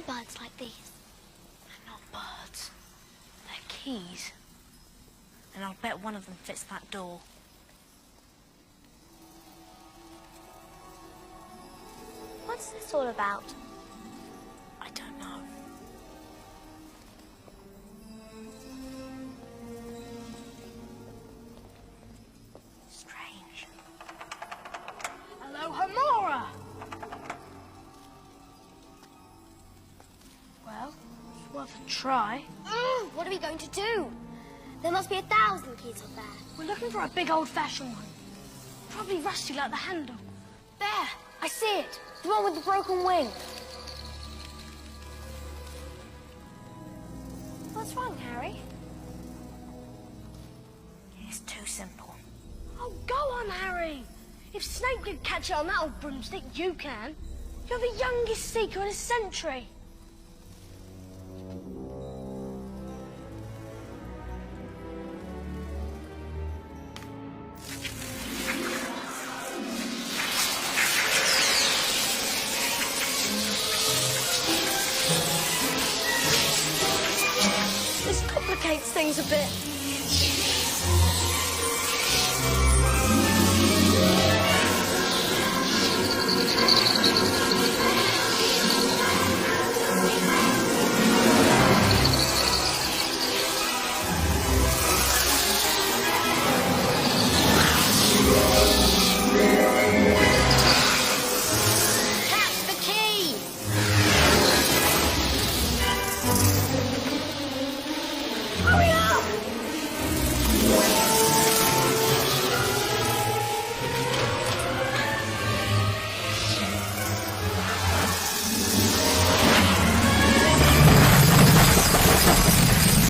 birds like these? They're not birds. They're keys. And I'll bet one of them fits that door. What's this all about? I don't know. Strange. Hello, Hamora! Well, it's worth a try. What are we going to do? There must be 1,000 keys up there. We're looking for a big old-fashioned one. Probably rusty like the handle. There! I see it! The one with the broken wing. What's wrong, Harry? It's too simple. Oh, go on, Harry! If Snape could catch it on that old broomstick, you can. You're the youngest Seeker in a century. This complicates things a bit. That's the key!